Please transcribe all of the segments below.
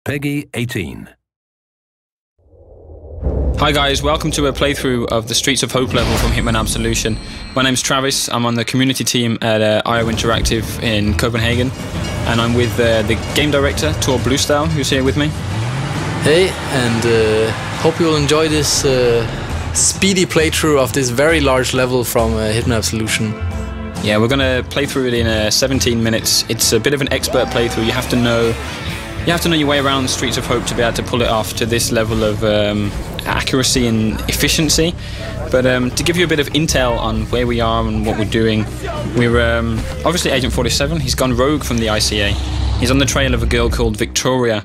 Peggy 18. Hi guys, welcome to a playthrough of the Streets of Hope level from Hitman Absolution. My name's Travis, I'm on the community team at IO Interactive in Copenhagen, and I'm with the game director, Tor Bluestyle, who's here with me. Hey, and hope you'll enjoy this speedy playthrough of this very large level from Hitman Absolution. Yeah, we're going to play through it in 17 minutes. It's a bit of an expert playthrough. You have to know your way around the Streets of Hope to be able to pull it off to this level of accuracy and efficiency. But to give you a bit of intel on where we are and what we're doing, we're obviously Agent 47. He's gone rogue from the ICA. He's on the trail of a girl called Victoria.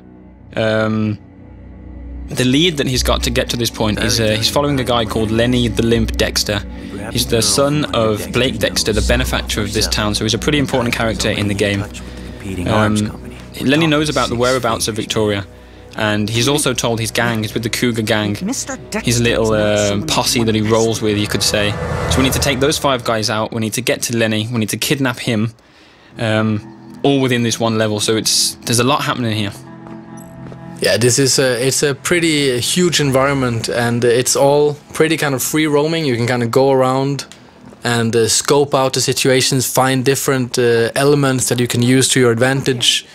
The lead that he's got to get to this point is he's following a guy called Lenny the Limp Dexter. He's the son of Blake Dexter, the benefactor of this town, so he's a pretty important character in the game. Lenny knows about the whereabouts of Victoria, and he's also told his gang, he's with the Cougar gang, his little posse that he rolls with, you could say. So we need to take those 5 guys out, we need to get to Lenny, we need to kidnap him, all within this one level, so there's a lot happening here. Yeah, it's a pretty huge environment, and it's all pretty kind of free roaming. You can kind of go around and scope out the situations, find different elements that you can use to your advantage.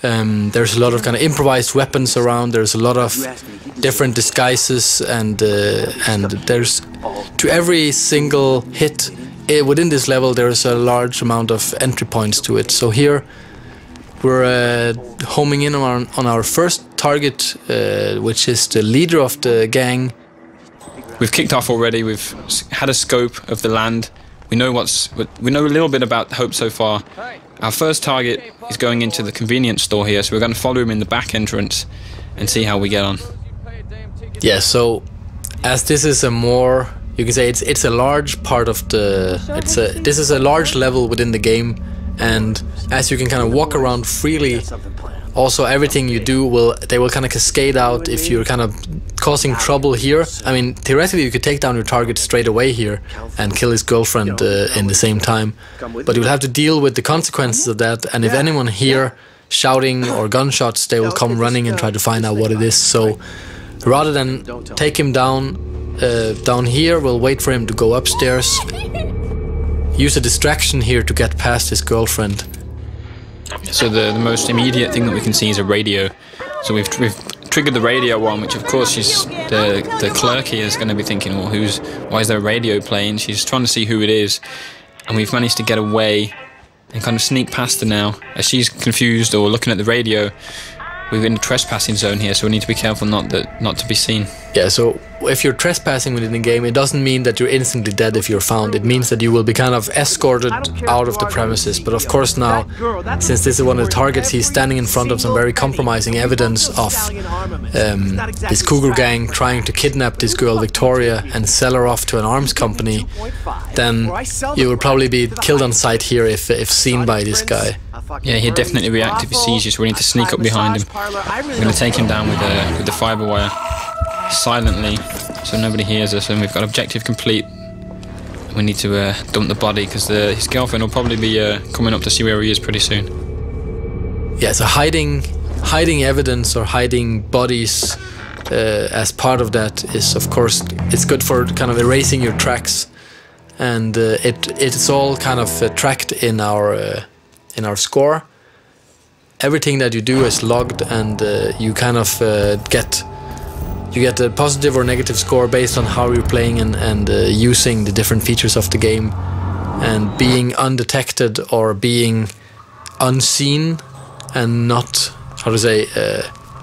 There's a lot of kind of improvised weapons around. There's a lot of different disguises, and there's to every single hit within this level there's a large amount of entry points to it. So here we're homing in on our first target, which is the leader of the gang. We've kicked off already. We've had a scope of the land. We know a little bit about Hope so far. Our first target is going into the convenience store here, so we're going to follow him in the back entrance and see how we get on. Yeah, so as this is a more, you can say it's a large part of this is a large level within the game, and as you can kind of walk around freely, also everything you do they will kind of cascade out if you're kind of causing trouble here. I mean, theoretically you could take down your target straight away here and kill his girlfriend in the same time, but you'll have to deal with the consequences of that, and if anyone here shouting or gunshots, they will come running and try to find out what it is. So rather than take him down here, we'll wait for him to go upstairs, use a distraction here to get past his girlfriend. So the most immediate thing that we can see is a radio. So we've triggered the radio on, which of course the clerk here is going to be thinking, well, why is there a radio playing? She's trying to see who it is, and we've managed to get away and kind of sneak past her now. As she's confused or looking at the radio, we're in the trespassing zone here, so we need to be careful not to be seen. Yeah, so if you're trespassing within the game, it doesn't mean that you're instantly dead if you're found. It means that you will be kind of escorted out of the premises. But of course now, since this is one of the targets, he's standing in front of some very compromising evidence of this Cougar gang trying to kidnap this girl Victoria and sell her off to an arms company, then you will probably be killed on sight here if seen by this guy. Yeah, he'd definitely react if he sees you, so we need to sneak up behind him. We're going to take him down with the fibre wire silently, so nobody hears us, and we've got objective complete. We need to dump the body, because his girlfriend will probably be coming up to see where he is pretty soon. Yeah, so hiding evidence or hiding bodies as part of that is, of course, it's good for kind of erasing your tracks, and it's all kind of tracked in our score. Everything that you do is logged, and you kind of get a positive or negative score based on how you're playing and using the different features of the game. And being undetected or being unseen and not,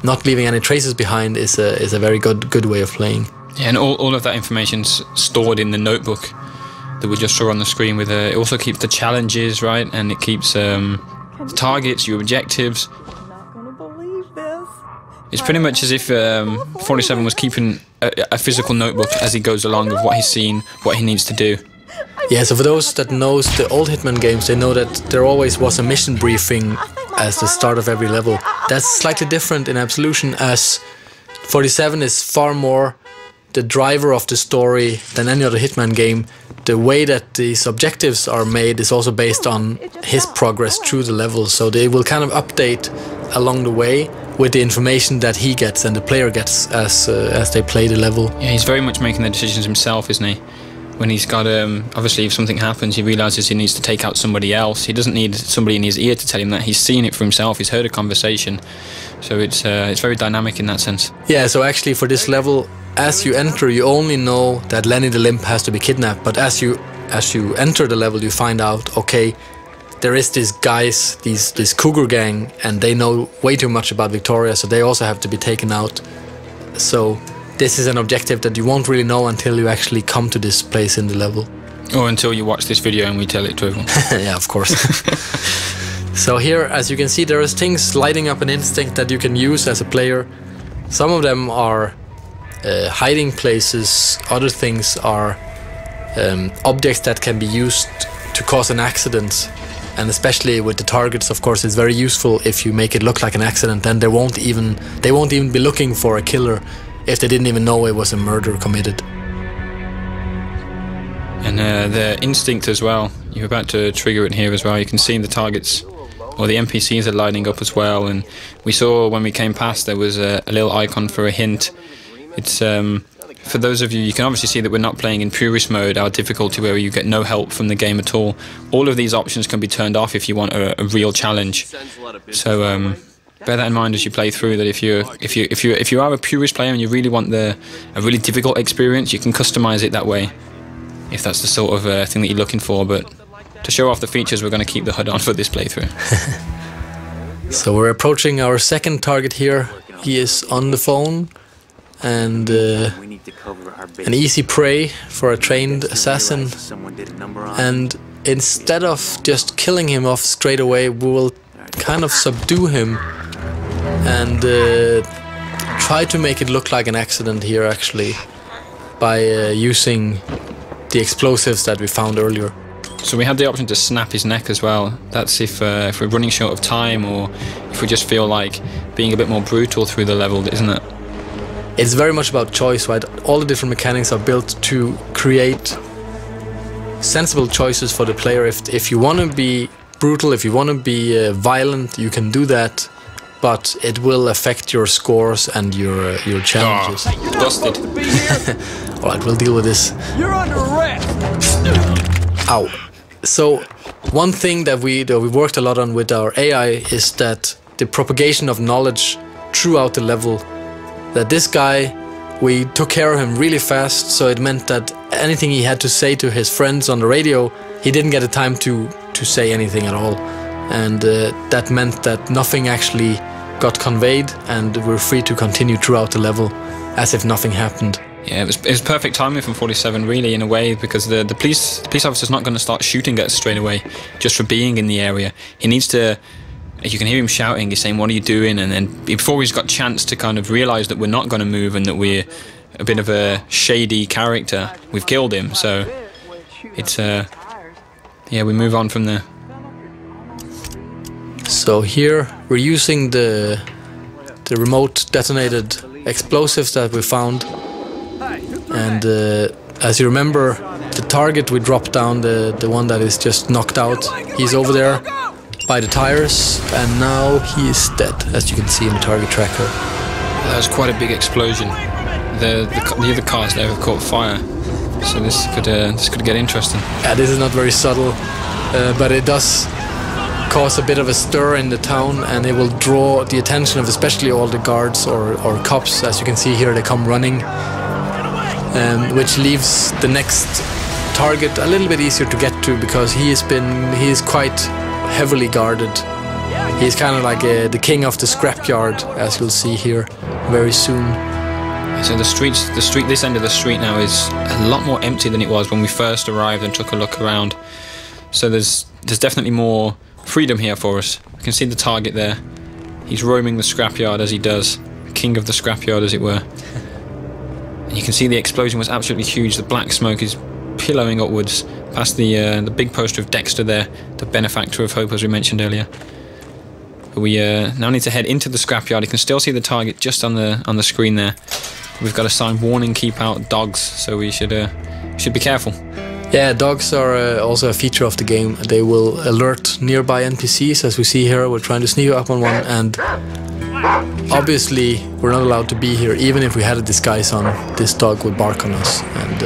not leaving any traces behind is a very good way of playing. Yeah, and all of that information's stored in the notebook that we just saw on the screen. With it also keeps the challenges, right, and it keeps targets, your objectives. It's pretty much as if 47 was keeping a physical notebook as he goes along of what he's seen, what he needs to do. Yeah, so for those that knows the old Hitman games, they know that there always was a mission briefing as the start of every level. That's slightly different in Absolution, as 47 is far more the driver of the story than any other Hitman game. The way that these objectives are made is also based on his progress through the level, so they will kind of update along the way, with the information that he gets and the player gets as they play the level. Yeah, he's very much making the decisions himself, isn't he? When he's got, obviously if something happens, he realises he needs to take out somebody else. He doesn't need somebody in his ear to tell him that. He's seen it for himself, he's heard a conversation. So it's very dynamic in that sense. Yeah, so actually for this level, as you enter, you only know that Lenny the Limp has to be kidnapped, but as you enter the level, you find out, okay, there is these guys, this cougar gang, and they know way too much about Victoria, so they also have to be taken out. So this is an objective that you won't really know until you actually come to this place in the level. Or until you watch this video and we tell it to everyone. Yeah, of course. So here, as you can see, there is things lighting up an instinct that you can use as a player. Some of them are hiding places, other things are objects that can be used to cause an accident. And especially with the targets, of course, it's very useful if you make it look like an accident. Then they won't even be looking for a killer if they didn't even know it was a murder committed. And the instinct as well. You're about to trigger it here as well. You can see the targets, or the NPCs are lighting up as well. And we saw when we came past there was a little icon for a hint. It's for those of you, you can obviously see that we're not playing in purist mode, our difficulty where you get no help from the game at all. All of these options can be turned off if you want a real challenge. So bear that in mind as you play through. That if you are a purist player and you really want a really difficult experience, you can customize it that way, if that's the sort of thing that you're looking for. But to show off the features, we're going to keep the HUD on for this playthrough. So we're approaching our second target here. He is on the phone, and an easy prey for a trained assassin. And instead of just killing him off straight away, we will kind of subdue him and try to make it look like an accident here, actually, by using the explosives that we found earlier. So we had the option to snap his neck as well. That's if we're running short of time, or if we just feel like being a bit more brutal through the level, isn't it? It's very much about choice, right? All the different mechanics are built to create sensible choices for the player. If you want to be brutal, if you want to be violent, you can do that, but it will affect your scores and your challenges. Oh, busted. Alright, we'll deal with this. You're under arrest. Ow. So one thing that we worked a lot on with our AI is that the propagation of knowledge throughout the level. That this guy, we took care of him really fast, so it meant that anything he had to say to his friends on the radio, he didn't get the time to say anything at all. And that meant that nothing actually got conveyed, and we're free to continue throughout the level as if nothing happened. Yeah, it was perfect timing from 47, really, in a way, because the police officer's not going to start shooting at us straight away just for being in the area. He needs to... You can hear him shouting, he's saying, "What are you doing?" And then before he's got a chance to kind of realise that we're not going to move and that we're a bit of a shady character, we've killed him. So it's yeah, we move on from there. So here we're using the remote detonated explosives that we found, and as you remember, the target we dropped down, the one that is just knocked out, he's over there by the tires, and now he is dead, as you can see in the target tracker. That was quite a big explosion. The other cars there have caught fire, so this could get interesting. Yeah, this is not very subtle, but it does cause a bit of a stir in the town, and it will draw the attention of especially all the guards or cops. As you can see here, they come running, which leaves the next target a little bit easier to get to, because he is quite heavily guarded. He's kind of like the king of the scrapyard, as you'll see here very soon. So this end of the street now is a lot more empty than it was when we first arrived and took a look around. So there's definitely more freedom here for us. You can see the target there. He's roaming the scrapyard as he does, king of the scrapyard, as it were. And you can see the explosion was absolutely huge. The black smoke is pillowing upwards past the big poster of Dexter there, the benefactor of hope, as we mentioned earlier. But we now need to head into the scrapyard. You can still see the target just on the screen there. We've got a sign, "Warning, keep out dogs," so we should be careful. Yeah, dogs are also a feature of the game. They will alert nearby NPCs, as we see here. We're trying to sneak up on one, and obviously we're not allowed to be here. Even if we had a disguise on, this dog would bark on us. And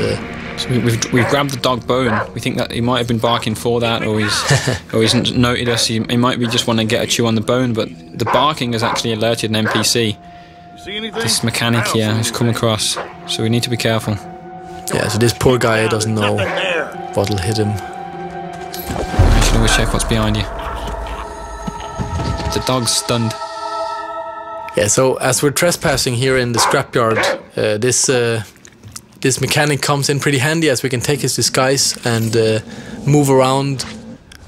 so we've grabbed the dog bone. We think that he might have been barking for that, or he's noted us. He might be just want to get a chew on the bone, but the barking has actually alerted an NPC. This mechanic here who's come across, so we need to be careful. Yeah, so this poor guy doesn't know what'll hit him. You should always check what's behind you. The dog's stunned. Yeah, so as we're trespassing here in the scrapyard, this mechanic comes in pretty handy, as we can take his disguise and move around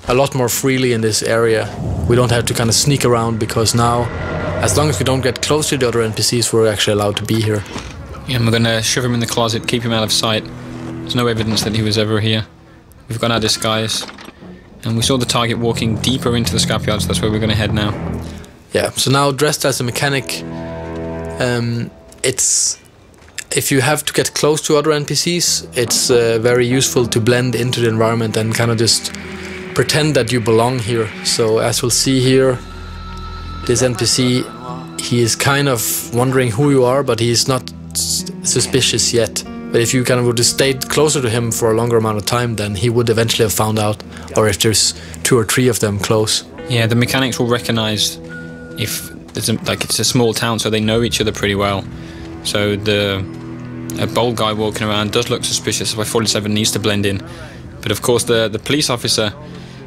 a lot more freely in this area. We don't have to kind of sneak around, because now, as long as we don't get close to the other NPCs, we're actually allowed to be here. Yeah, and we're going to shove him in the closet, keep him out of sight. There's no evidence that he was ever here. We've got our disguise. And we saw the target walking deeper into the scrapyard, so that's where we're going to head now. Yeah, so now dressed as a mechanic, if you have to get close to other NPCs, it's very useful to blend into the environment and kind of just pretend that you belong here. So as we'll see here, this NPC, he is kind of wondering who you are, but he's not suspicious yet. But if you kind of would have stayed closer to him for a longer amount of time, then he would eventually have found out, or if there's 2 or 3 of them close. Yeah, the mechanics will recognize if it's a small town, so they know each other pretty well. So a bold guy walking around does look suspicious, so 47 needs to blend in. But of course the police officer,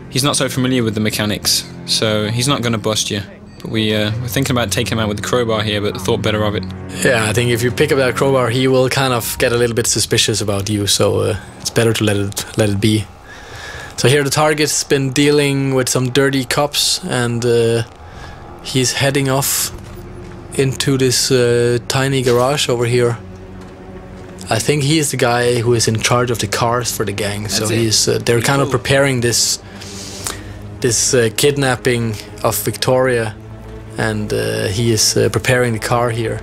he's not so familiar with the mechanics, so he's not going to bust you. But we're thinking about taking him out with the crowbar here, but thought better of it. Yeah, I think if you pick up that crowbar, he will kind of get a little bit suspicious about you, so it's better to let it be. So here the target's been dealing with some dirty cops, and he's heading off into this tiny garage over here. I think he is the guy who is in charge of the cars for the gang. So they're kind of preparing this kidnapping of Victoria, and he is preparing the car here.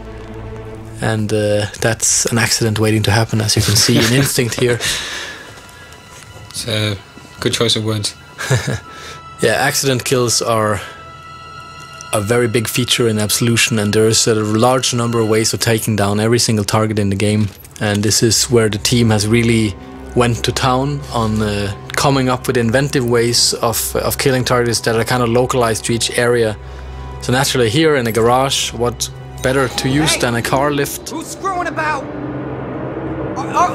And that's an accident waiting to happen, as you can see in Instinct here. It's a good choice of words. Yeah, accident kills are a very big feature in Absolution, and there's a large number of ways of taking down every single target in the game. And this is where the team has really went to town on coming up with inventive ways of killing targets that are kind of localized to each area. So naturally here in a garage, what better to use than a car lift? Who's screwing about?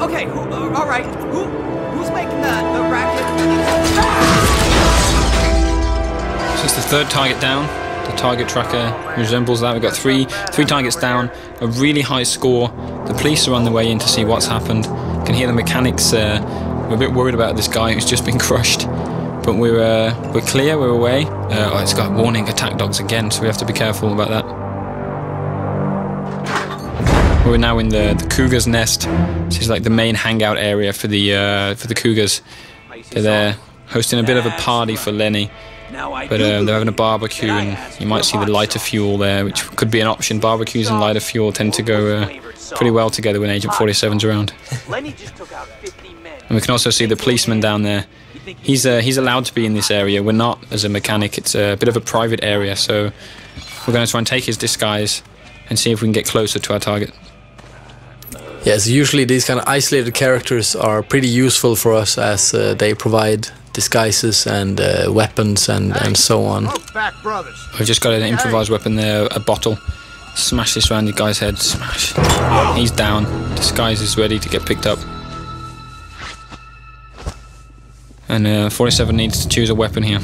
Okay, all right. Who's making the racket? So it's the 3rd target down. The target tracker resembles that. We've got three targets down, a really high score. The police are on the way in to see what's happened. You can hear the mechanics. We're a bit worried about this guy who's just been crushed, but we're clear. We're away. It's got warning attack dogs again, so we have to be careful about that. We're now in the cougar's nest. This is like the main hangout area for the cougars. They're there hosting a bit of a party for Lenny. But they're having a barbecue, and you might see the lighter fuel there, which could be an option. Barbecues and lighter fuel tend to go pretty well together when Agent 47's around. And we can also see the policeman down there. He's allowed to be in this area. We're not, as a mechanic. It's a bit of a private area, so we're going to try and take his disguise and see if we can get closer to our target. Yes, usually these kind of isolated characters are pretty useful for us, as they provide disguises and weapons and so on. I've just got an improvised weapon there, a bottle. Smash this around the guy's head. Smash. He's down. Disguise is ready to get picked up. And 47 needs to choose a weapon here.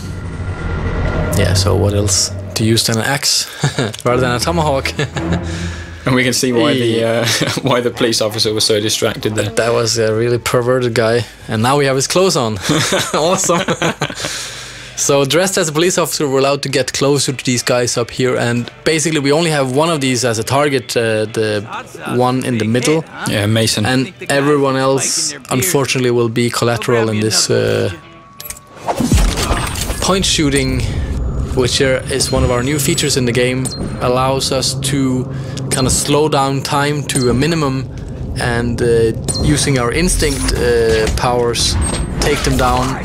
Yeah, so what else to use than an axe rather than a tomahawk? And we can see why why the police officer was so distracted there. That was a really perverted guy. And now we have his clothes on. Awesome. So dressed as a police officer, we're allowed to get closer to these guys up here. And basically we only have one of these as a target, the one in the middle. Yeah, Mason. And everyone else, unfortunately, will be collateral in this point shooting, which is one of our new features in the game. Allows us to kind of slow down time to a minimum, and using our instinct powers, take them down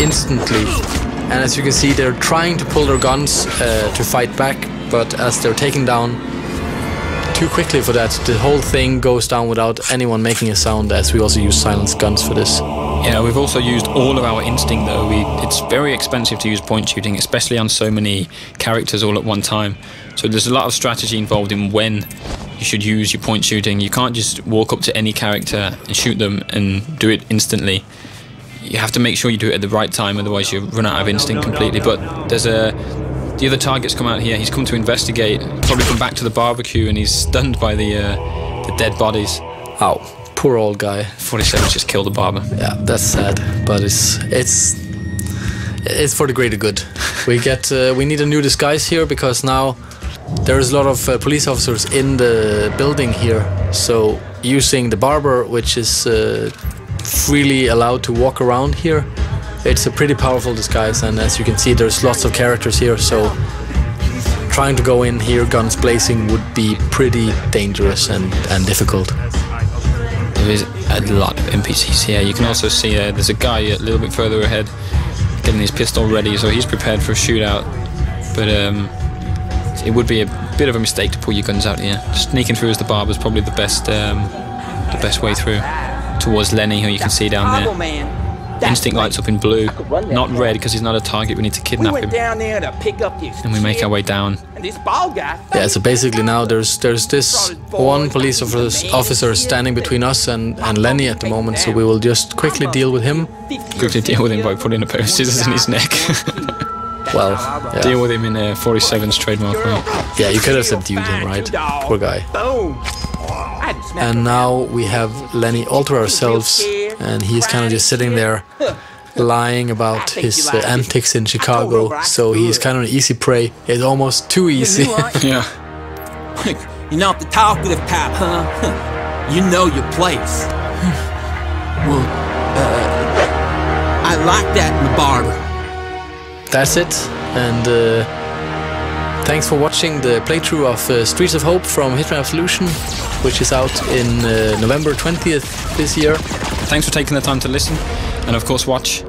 instantly. And as you can see, they're trying to pull their guns to fight back, but as they're taken down too quickly for that, the whole thing goes down without anyone making a sound, as we also use silenced guns for this. Yeah, we've also used all of our instinct though. It's very expensive to use point shooting, especially on so many characters all at one time. So there's a lot of strategy involved in when you should use your point shooting. You can't just walk up to any character and shoot them and do it instantly. You have to make sure you do it at the right time, otherwise you run out of instinct completely. But there's the other target's come out here. He's come to investigate, probably come back to the barbecue, and he's stunned by the dead bodies. Ow, poor old guy. 47's just killed the barber. Yeah, that's sad, but it's for the greater good. We need a new disguise here, because now there's a lot of police officers in the building here. So using the barber, which is freely allowed to walk around here, it's a pretty powerful disguise, and as you can see, there's lots of characters here, so trying to go in here guns blazing would be pretty dangerous and difficult. There is a lot of NPCs here. You can also see there's a guy a little bit further ahead getting his pistol ready, so he's prepared for a shootout. But it would be a bit of a mistake to pull your guns out here. Sneaking through as the barber is probably the best way through. Towards Lenny, who you can see down there. Instinct lights up in blue, not red because he's not a target. We need to kidnap him. And we make our way down. Yeah, so basically now there's this one police officer standing between us and Lenny at the moment, so we will just quickly deal with him. Quickly deal with him by putting a pair of scissors in his neck. Well, yeah. Deal with him in 47's trademark way. Yeah, you could have subdued him, right? Poor guy. And now we have Lenny all to ourselves, and he's kind of just sitting there lying about his antics in Chicago, so he's kind of an easy prey. It's almost too easy. Yeah. You're not the talkative type, huh? You know your place. Well, I like that in the barber. That's it, and thanks for watching the playthrough of Streets of Hope from Hitman Absolution, which is out in November 20th this year. Thanks for taking the time to listen, and of course watch.